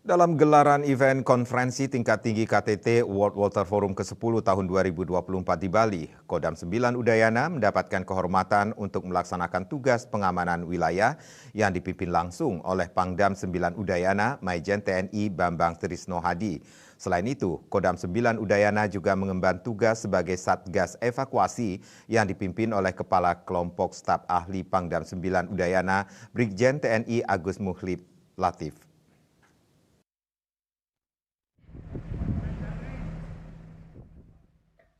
Dalam gelaran event konferensi tingkat tinggi KTT World Water Forum ke-10 tahun 2024 di Bali, Kodam 9 Udayana mendapatkan kehormatan untuk melaksanakan tugas pengamanan wilayah yang dipimpin langsung oleh Pangdam 9 Udayana Maijen TNI Bambang Trisno Hadi. Selain itu, Kodam 9 Udayana juga mengemban tugas sebagai Satgas Evakuasi yang dipimpin oleh Kepala Kelompok Staf Ahli Pangdam 9 Udayana Brigjen TNI Agus Muhlib Latif.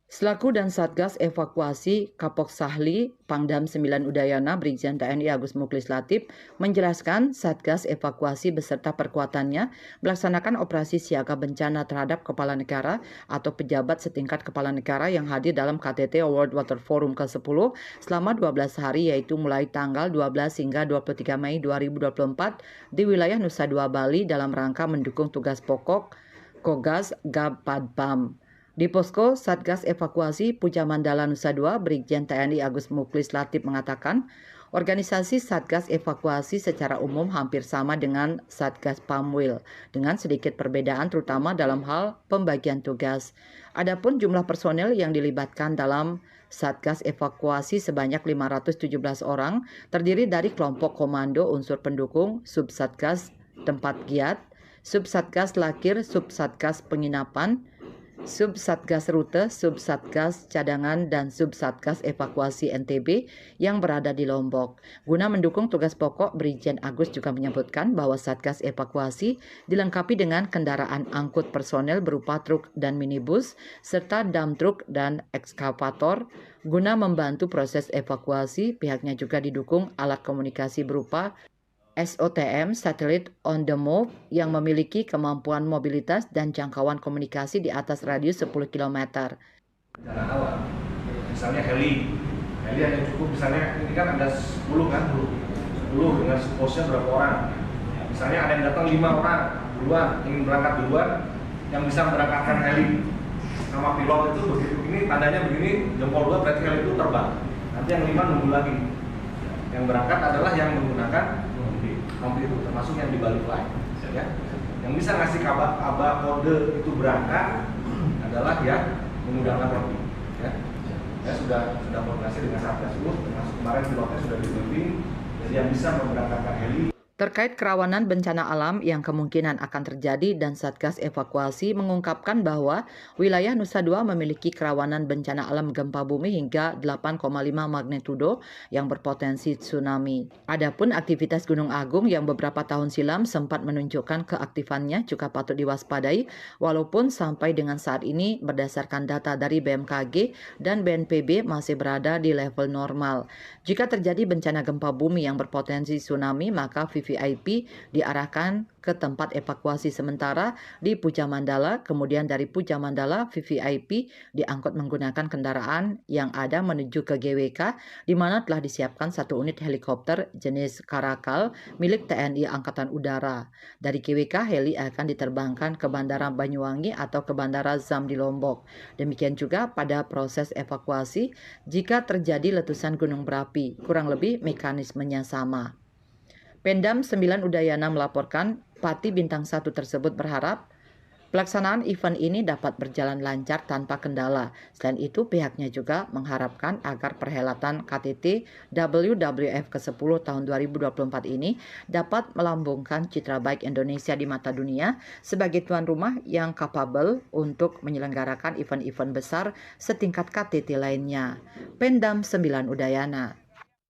Selaku dan Satgas Evakuasi Kapok Sahli Pangdam 9 Udayana Brigjen TNI Agus Mukhlis Latif menjelaskan Satgas Evakuasi beserta perkuatannya melaksanakan operasi siaga bencana terhadap kepala negara atau pejabat setingkat kepala negara yang hadir dalam KTT World Water Forum ke-10 selama 12 hari yaitu mulai tanggal 12 hingga 23 Mei 2024 di wilayah Nusa Dua Bali dalam rangka mendukung tugas pokok Kogas Gabpadpam. Di posko Satgas Evakuasi Puja Mandala Nusa Dua, Brigjen TNI Agus Mukhlis Latif mengatakan, organisasi Satgas Evakuasi secara umum hampir sama dengan Satgas Pamwil, dengan sedikit perbedaan terutama dalam hal pembagian tugas. Adapun jumlah personel yang dilibatkan dalam Satgas Evakuasi sebanyak 517 orang, terdiri dari kelompok komando unsur pendukung, Subsatgas Tempat Giat, Subsatgas Lakir, Subsatgas Penginapan, Subsatgas Rute, Subsatgas Cadangan, dan Subsatgas Evakuasi NTB yang berada di Lombok. Guna mendukung tugas pokok, Brigjen Agus juga menyebutkan bahwa Satgas Evakuasi dilengkapi dengan kendaraan angkut personel berupa truk dan minibus, serta dump truk dan ekskavator. Guna membantu proses evakuasi, pihaknya juga didukung alat komunikasi berupa SOTM (Satellite on the Move) yang memiliki kemampuan mobilitas dan jangkauan komunikasi di atas radius 10 km. Bencana awal, misalnya heli hanya cukup, misalnya ini kan ada 10 kan, 10 dengan posnya berapa orang. Misalnya ada yang datang 5 orang duluan, ingin berangkat duluan, yang bisa berangkatkan heli sama pilot itu begitu, ini tandanya begini, jempol 2 berarti heli itu terbang. Nanti yang 5 nunggu lagi. Yang berangkat adalah yang menggunakan rompi itu, termasuk yang di balik line, ya. Yang bisa ngasih kabar kode itu berangkat adalah yang menggunakan rompi, ya. Ya sudah koordinasi dengan Satgas UNS, termasuk kemarin pilotnya sudah dibimbing, jadi yang bisa memberangkatkan heli. Terkait kerawanan bencana alam yang kemungkinan akan terjadi dan Satgas Evakuasi mengungkapkan bahwa wilayah Nusa Dua memiliki kerawanan bencana alam gempa bumi hingga 8,5 magnitudo yang berpotensi tsunami. Adapun aktivitas Gunung Agung yang beberapa tahun silam sempat menunjukkan keaktifannya juga patut diwaspadai walaupun sampai dengan saat ini berdasarkan data dari BMKG dan BNPB masih berada di level normal. Jika terjadi bencana gempa bumi yang berpotensi tsunami, maka VVIP diarahkan ke tempat evakuasi sementara di Puja Mandala, kemudian dari Puja Mandala VVIP diangkut menggunakan kendaraan yang ada menuju ke GWK, di mana telah disiapkan satu unit helikopter jenis Karakal milik TNI Angkatan Udara. Dari GWK, heli akan diterbangkan ke Bandara Banyuwangi atau ke Bandara Zam di Lombok. Demikian juga pada proses evakuasi jika terjadi letusan gunung berapi, kurang lebih mekanismenya sama. Pemdam 9 Udayana melaporkan Pati Bintang 1 tersebut berharap pelaksanaan event ini dapat berjalan lancar tanpa kendala. Selain itu, pihaknya juga mengharapkan agar perhelatan KTT WWF ke-10 tahun 2024 ini dapat melambungkan citra baik Indonesia di mata dunia sebagai tuan rumah yang kapabel untuk menyelenggarakan event-event besar setingkat KTT lainnya. Pemdam 9 Udayana.